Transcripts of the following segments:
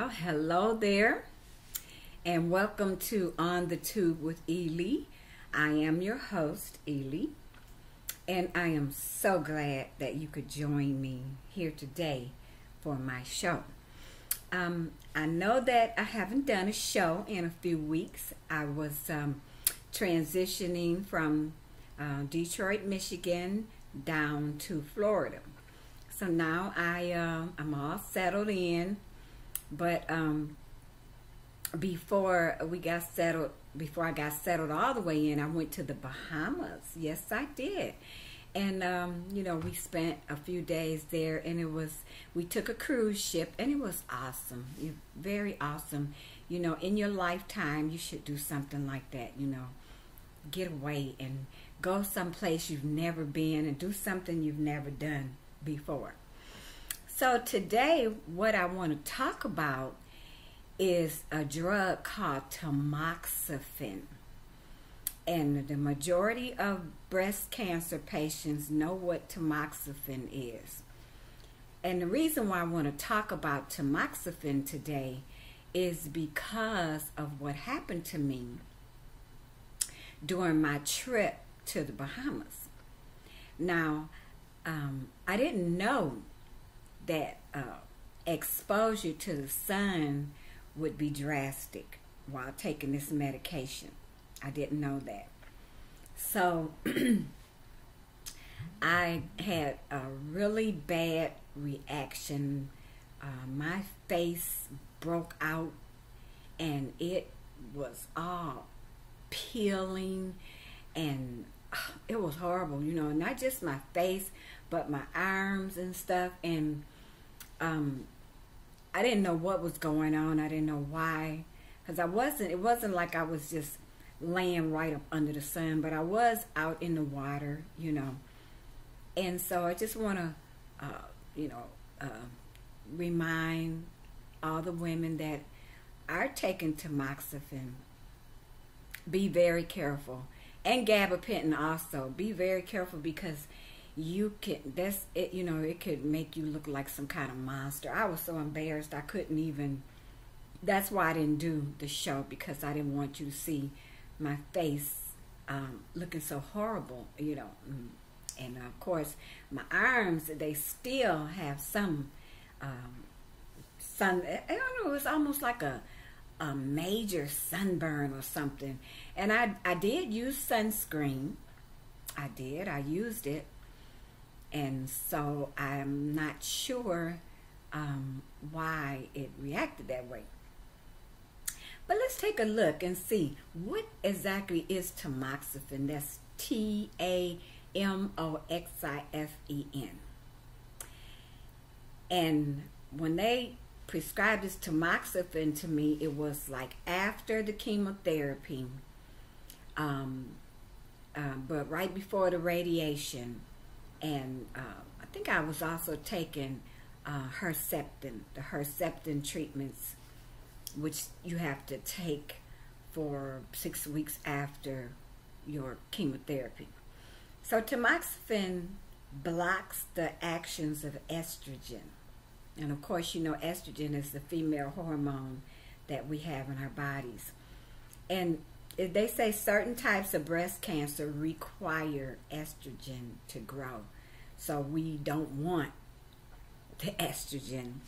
Well, hello there, and welcome to On the Tube with Ely. I am your host, Ely, and I am so glad that you could join me here today for my show. I know that I haven't done a show in a few weeks. I was transitioning from Detroit, Michigan, down to Florida. So now I'm all settled in. But before I got settled all the way in, I went to the Bahamas. Yes, I did. And we spent a few days there, and we took a cruise ship, and it was awesome. Very awesome. In your lifetime, you should do something like that. Get away and go someplace you've never been and do something you've never done before. So today, what I want to talk about is a drug called tamoxifen. And the majority of breast cancer patients know what tamoxifen is. And the reason why I want to talk about tamoxifen today is because of what happened to me during my trip to the Bahamas. Now, I didn't know that exposure to the sun would be drastic while taking this medication. I didn't know that. So I had a really bad reaction. My face broke out and it was all peeling, and it was horrible, not just my face, but my arms and stuff. And I didn't know what was going on. I didn't know why, because it wasn't like I was just laying right up under the sun, but I was out in the water, And so I just want to, remind all the women that are taking tamoxifen, be very careful. And gabapentin also, be very careful, because it could make you look like some kind of monster. I was so embarrassed I couldn't even, that's why I didn't do the show, because I didn't want you to see my face looking so horrible, And of course, my arms, they still have some sun, I don't know, it was almost like a major sunburn or something. And I did use sunscreen. I used it. And so I'm not sure why it reacted that way. But let's take a look and see what exactly is tamoxifen. That's Tamoxifen. And when they prescribed this tamoxifen to me, it was like after the chemotherapy, but right before the radiation. And I think I was also taking Herceptin, the Herceptin treatments, which you have to take for 6 weeks after your chemotherapy. So tamoxifen blocks the actions of estrogen. And of course, estrogen is the female hormone that we have in our bodies. And they say certain types of breast cancer require estrogen to grow. So we don't want the estrogen,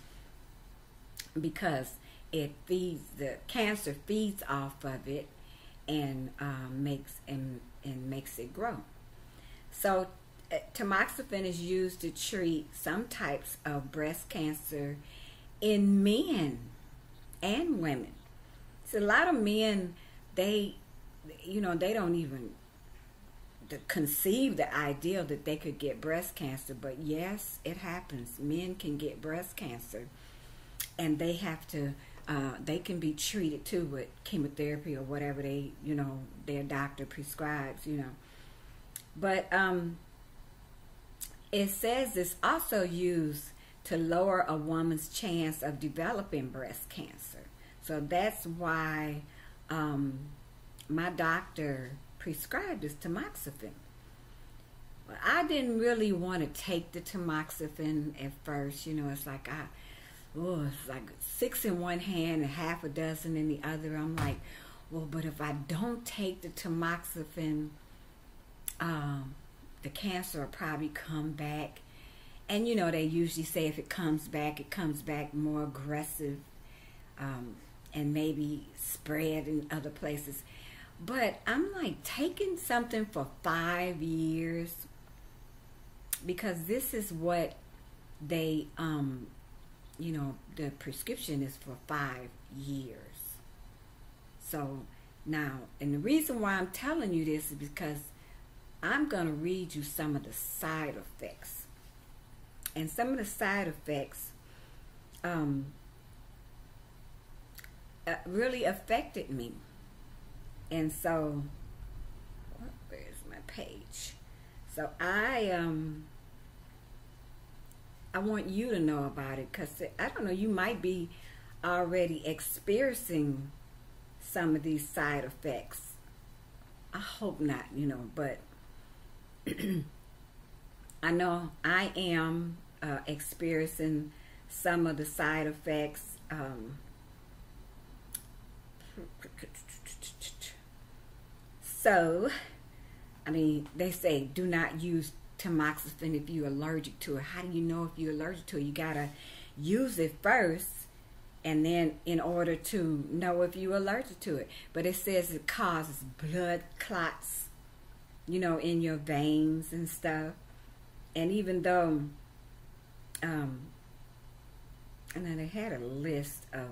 because the cancer feeds off of it and makes it grow. So tamoxifen is used to treat some types of breast cancer in men and women. So a lot of men, they don't even conceive the idea that they could get breast cancer. But yes, it happens. Men can get breast cancer, and they have to they can be treated too with chemotherapy or whatever their doctor prescribes, But it says it's also used to lower a woman's chance of developing breast cancer. So that's why my doctor prescribed this tamoxifen. Well, I didn't really want to take the tamoxifen at first. It's like oh, it's like 6 in one hand and half a dozen in the other. I'm like, well, but if I don't take the tamoxifen, the cancer will probably come back. And you know, they usually say if it comes back more aggressive, and maybe spread in other places. But I'm like, taking something for 5 years, because this is what they, you know, the prescription is for 5 years. So now, and the reason why I'm telling you this is because I'm going to read you some of the side effects. And some of the side effects really affected me. And so, where's my page? So I want you to know about it, because I don't know, you might be already experiencing some of these side effects. I hope not, you know, but I know I am experiencing some of the side effects. So, I mean, they say do not use tamoxifen if you're allergic to it. How do you know if you're allergic to it? You gotta use it first, and then in order to know if you're allergic to it. But it says it causes blood clots, you know, in your veins and stuff. And even though, and then they had a list of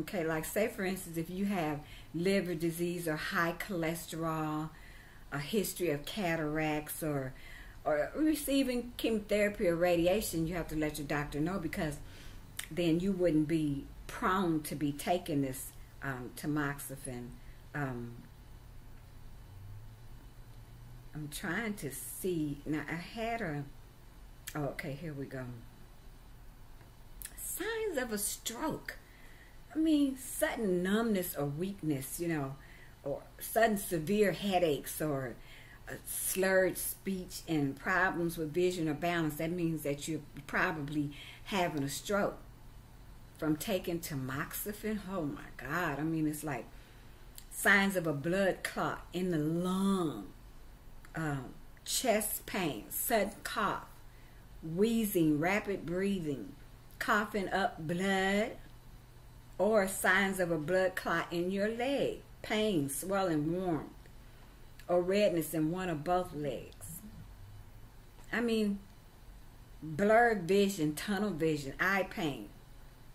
okay, like say for instance, if you have liver disease or high cholesterol, a history of cataracts, or receiving chemotherapy or radiation, you have to let your doctor know, because then you wouldn't be prone to be taking this tamoxifen. I'm trying to see. Now I had oh, okay, here we go. Signs of a stroke. I mean, sudden numbness or weakness, you know, or sudden severe headaches, or slurred speech and problems with vision or balance. That means that you're probably having a stroke from taking tamoxifen. Oh my God. I mean, it's like signs of a blood clot in the lung, chest pain, sudden cough, wheezing, rapid breathing, coughing up blood, or signs of a blood clot in your leg, pain, swelling, warmth, or redness in one or both legs. I mean, blurred vision, tunnel vision, eye pain,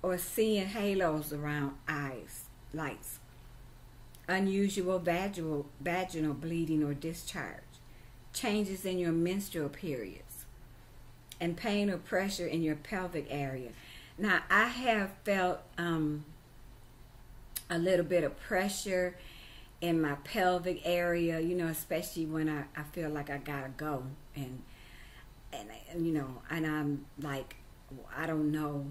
or seeing halos around eyes, lights, unusual vaginal bleeding or discharge, changes in your menstrual periods, and pain or pressure in your pelvic area. Now, I have felt a little bit of pressure in my pelvic area, you know, especially when I feel like I gotta go, and you know, and I'm like, I don't know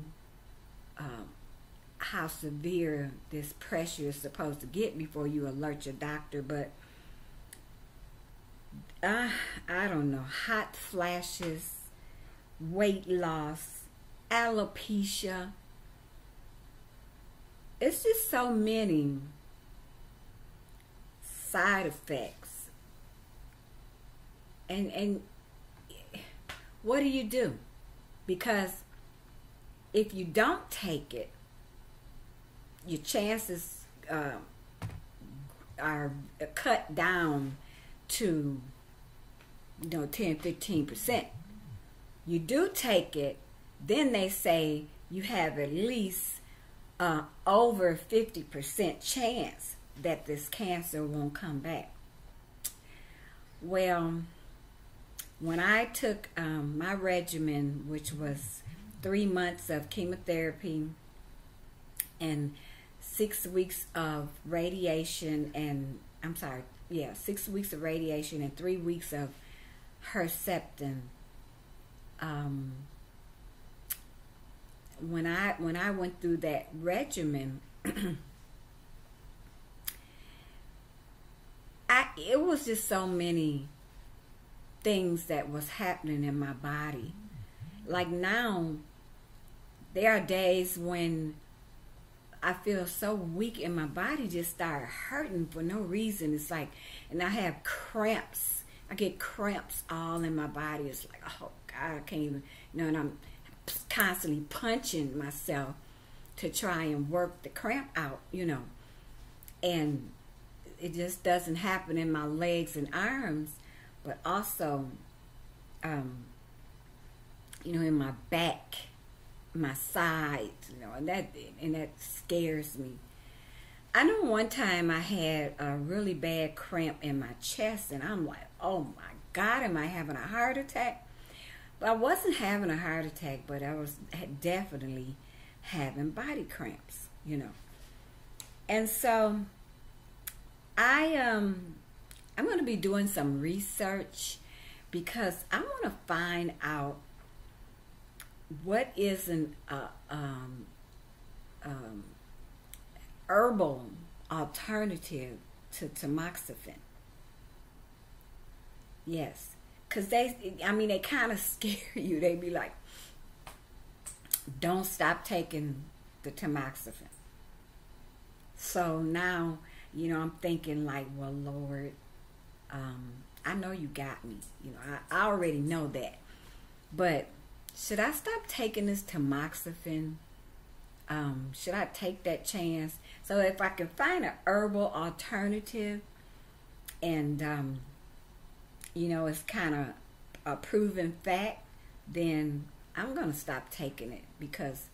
how severe this pressure is supposed to get before you alert your doctor, but I don't know, hot flashes, weight loss, alopecia. It's just so many side effects. And what do you do? Because if you don't take it, your chances are cut down to, you know, 10-15%. You do take it, then they say you have at least over 50% chance that this cancer won't come back. Well, when I took my regimen, which was 3 months of chemotherapy and 6 weeks of radiation, and 6 weeks of radiation and 3 weeks of Herceptin. When I went through that regimen, it was just so many things that was happening in my body. Like now, there are days when I feel so weak and my body just started hurting for no reason. It's like, and I have cramps. I get cramps all in my body. It's like, oh God, I can't even, and I'm constantly punching myself to try and work the cramp out, and it just doesn't happen in my legs and arms, but also, in my back, my sides, and that scares me. I know one time I had a really bad cramp in my chest, and I'm like, oh my God, am I having a heart attack? But I wasn't having a heart attack, but I was definitely having body cramps, And so I'm going to be doing some research because I want to find out what is an herbal alternative to tamoxifen. Yes, because they kind of scare you. They be like, don't stop taking the tamoxifen. So now, I'm thinking like, well, Lord, I know you got me. I already know that. But should I stop taking this tamoxifen? Should I take that chance? So if I can find an herbal alternative and, it's kind of a proven fact, then I'm going to stop taking it because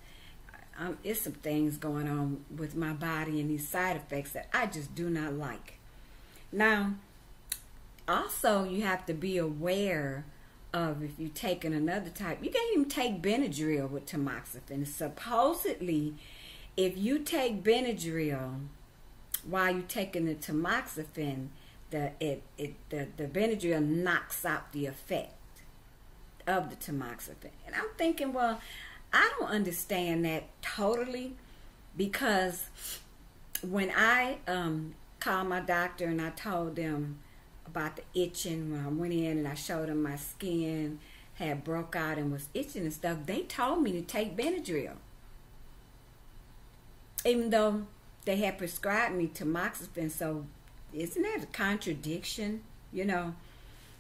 it's some things going on with my body and these side effects that I just do not like. Now, also you have to be aware of if you're taking another type. You can't even take Benadryl with tamoxifen. Supposedly, if you take Benadryl while you're taking the tamoxifen, the Benadryl knocks out the effect of the tamoxifen. And I'm thinking, well, I don't understand that totally, because when I called my doctor and I told them about the itching, when I went in and I showed them my skin had broke out and was itching and stuff, they told me to take Benadryl, even though they had prescribed me tamoxifen. So isn't that a contradiction?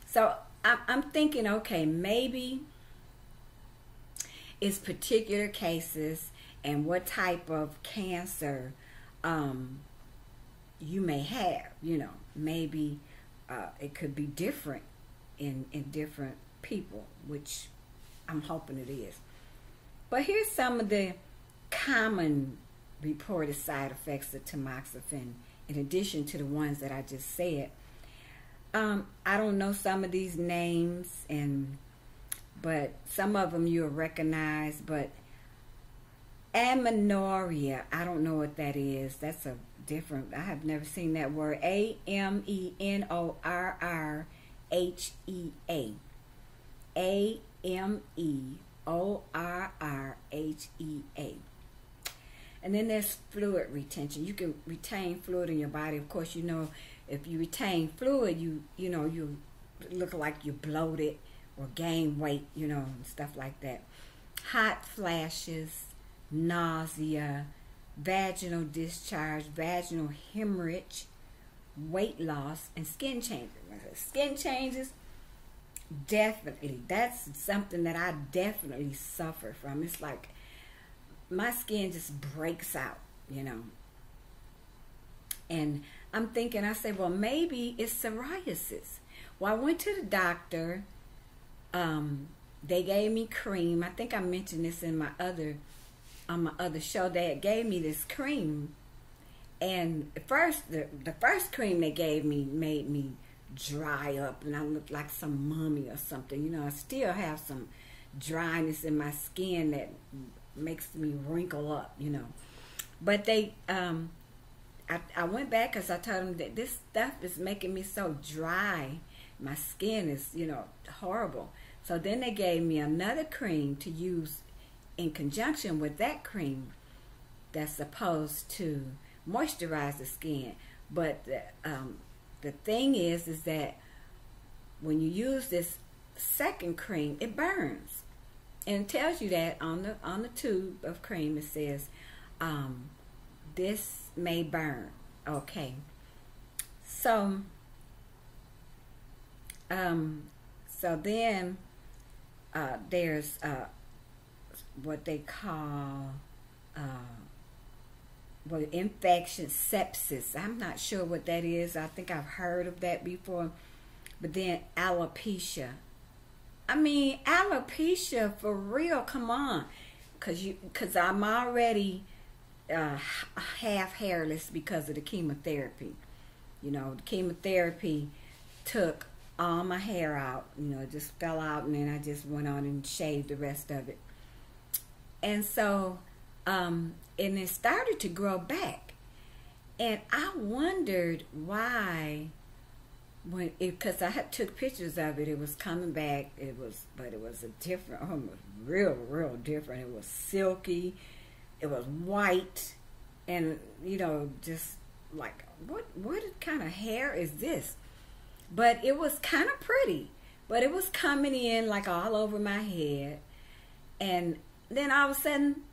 So I'm thinking, okay, maybe it's particular cases and what type of cancer you may have. Maybe it could be different in different people, which I'm hoping it is. But here's some of the common reported side effects of tamoxifen, in addition to the ones that I just said. I don't know some of these names, but some of them you'll recognize. But amenorrhea, I don't know what that is. That's a different, I have never seen that word. A-M-E-N-O-R-R-H-E-A. A-M-E-O-R-R-H-E-A. And then there's fluid retention. You can retain fluid in your body. Of course, if you retain fluid, you look like you're bloated or gain weight, and stuff like that. Hot flashes, nausea, vaginal discharge, vaginal hemorrhage, weight loss, and skin changes. Skin changes, definitely. That's something that I definitely suffer from. It's like my skin just breaks out, And I'm thinking, I say, well, maybe it's psoriasis. Well, I went to the doctor. They gave me cream. I think I mentioned this on my other show. They gave me this cream, and the first cream they gave me made me dry up, and I looked like some mummy or something. I still have some dryness in my skin that makes me wrinkle up. But they I went back because I told them that this stuff is making me so dry. My skin is, horrible. So then they gave me another cream to use in conjunction with that cream that's supposed to moisturize the skin. But the thing is that when you use this second cream, it burns. And it tells you that on the tube of cream. It says, this may burn. Okay. So, then there's what they call infection, sepsis. I'm not sure what that is. I think I've heard of that before. But then alopecia. I mean, alopecia for real. Come on, cause I'm already half hairless because of the chemotherapy. You know, the chemotherapy took all my hair out. You know, it just fell out, and then I just went on and shaved the rest of it. And so, and it started to grow back, and I wondered why. Because I had took pictures of it, it was coming back. But it was a different, real different. It was silky, it was white, and you know, just like what kind of hair is this? But it was kind of pretty. But it was coming in like all over my head, and then all of a sudden,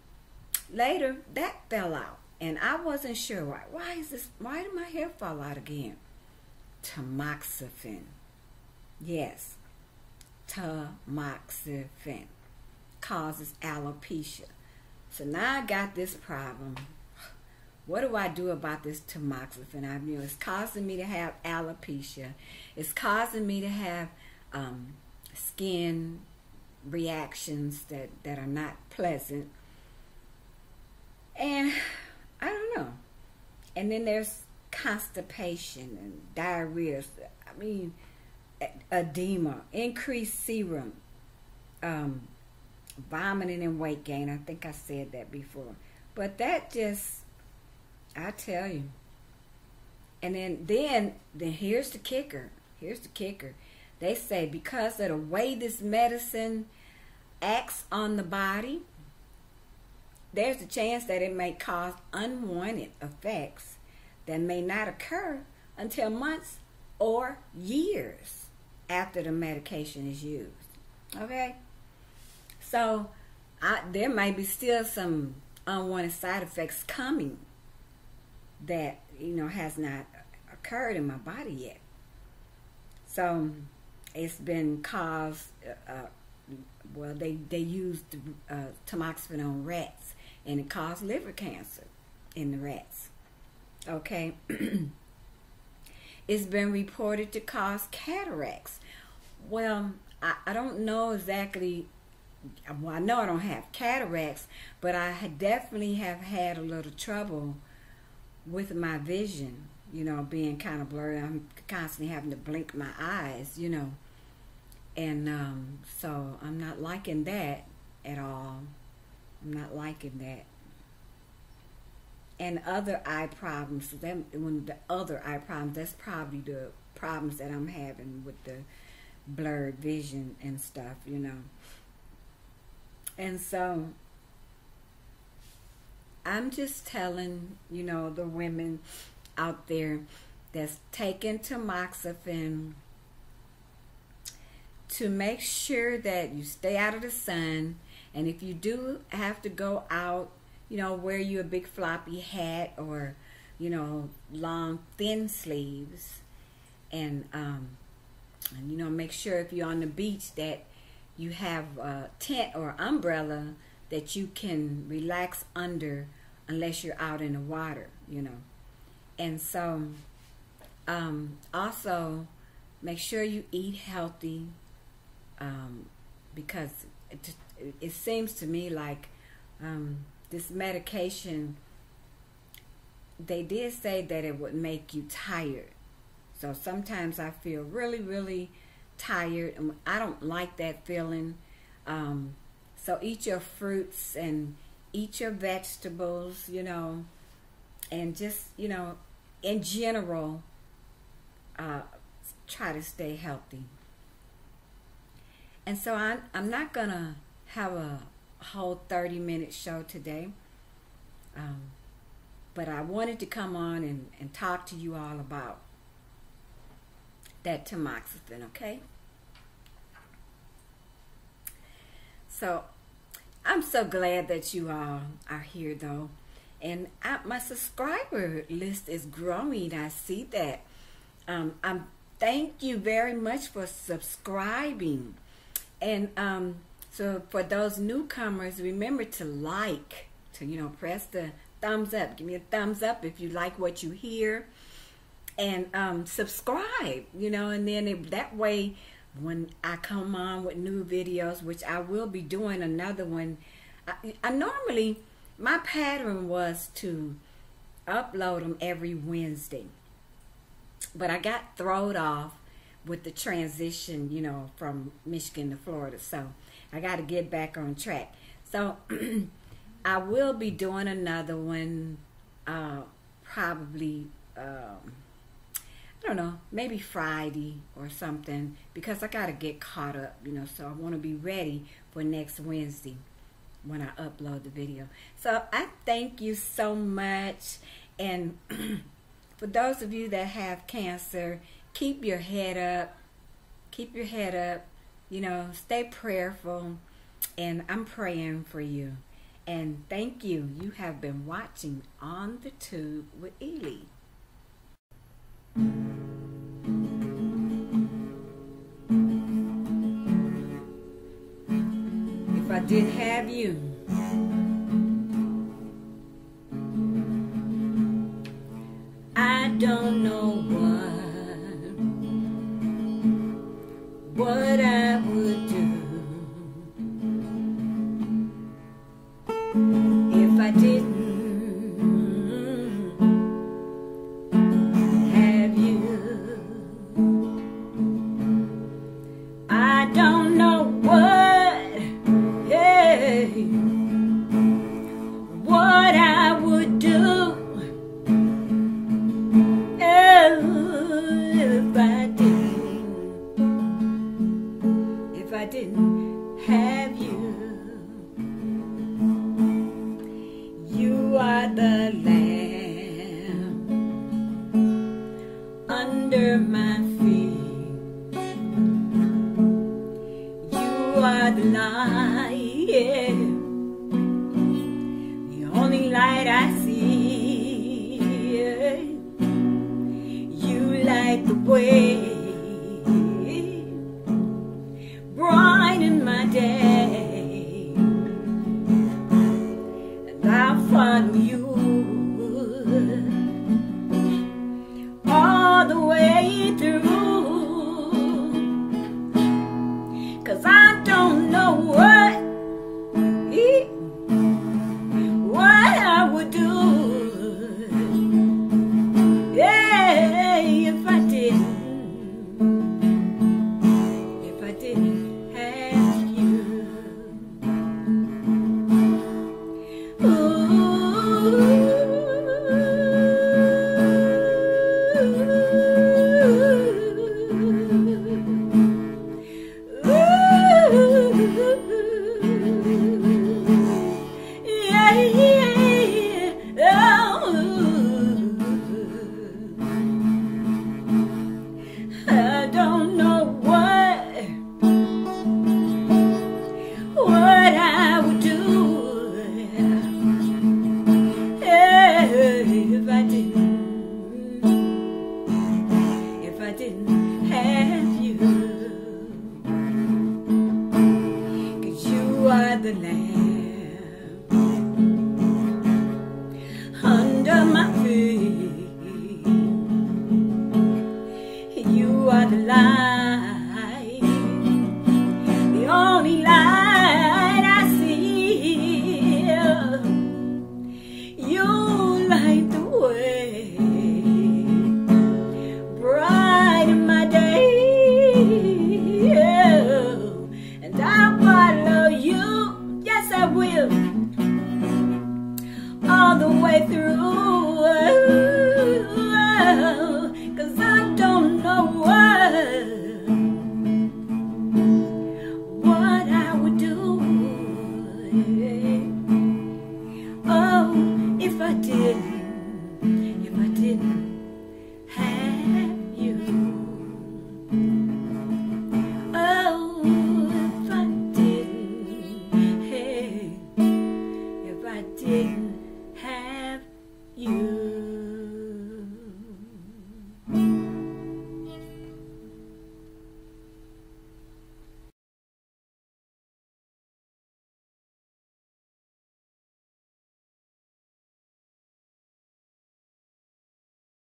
later that fell out, and I wasn't sure why. Why is this? Why did my hair fall out again? Tamoxifen. Yes, tamoxifen causes alopecia. So now I got this problem. What do I do about this tamoxifen? I mean, it's causing me to have alopecia. It's causing me to have skin reactions that are not pleasant. And I don't know. And then there's constipation and diarrhea. I mean, edema, increased serum, vomiting and weight gain. I think I said that before. But that just, I tell you. And then here's the kicker. Here's the kicker. They say because of the way this medicine acts on the body, there's a chance that it may cause unwanted effects that may not occur until months or years after the medication is used. Okay? So, there may be still some unwanted side effects coming that, you know, has not occurred in my body yet. So, it's been caused, well, they used tamoxifen on rats, and it caused liver cancer in the rats. Okay. It's been reported to cause cataracts. Well, I don't know exactly. Well, I know I don't have cataracts, but I definitely have had a little trouble with my vision, you know, being kind of blurry. I'm constantly having to blink my eyes, you know. And so I'm not liking that at all. I'm not liking that. And other eye problems, that's probably the problems that I'm having with the blurred vision and stuff, you know. And so I'm just telling, you know, the women out there that's taking tamoxifen to make sure that you stay out of the sun. And if you do have to go out, you know, wear you a big floppy hat or, you know, long thin sleeves, and you know, make sure if you're on the beach that you have a tent or umbrella that you can relax under unless you're out in the water, you know. And so also make sure you eat healthy, because it seems to me like this medication, they did say that it would make you tired. So sometimes I feel really, really tired, and I don't like that feeling. So eat your fruits and eat your vegetables, you know, and just, you know, in general, try to stay healthy. And so I'm not going to have a whole 30-minute show today, but I wanted to come on and talk to you all about that tamoxifen, okay? So I'm so glad that you all are here, though. And my subscriber list is growing. I see that. Thank you very much for subscribing. And so for those newcomers, remember to like, to press the thumbs up. Give me a thumbs up if you like what you hear. And subscribe, and then that way when I come on with new videos, which I will be doing another one, I normally, my pattern was to upload them every Wednesday. But I got thrown off with the transition, from Michigan to Florida. So I got to get back on track. So I will be doing another one probably, I don't know, maybe Friday or something, because I got to get caught up, so I want to be ready for next Wednesday when I upload the video. So I thank you so much. And for those of you that have cancer, keep your head up. Keep your head up. Stay prayerful. And I'm praying for you. And thank you. You have been watching On the Tube with Ely. If I didn't have you, I don't know what I would do if I didn't have you. I don't know what I would do if I didn't have you. You are the lamp under my feet. You are the light, the only light I see. You light the way, brighten my day, and I'll follow you all the way through, 'cause I don't know what I would do if I didn't have you. I don't know what I would do if I didn't have you. 'Cause you are the lamp under my feet. You are the light, the only light I see. You light the way, brighten my day, and I'll follow you, yeah. I didn't have you.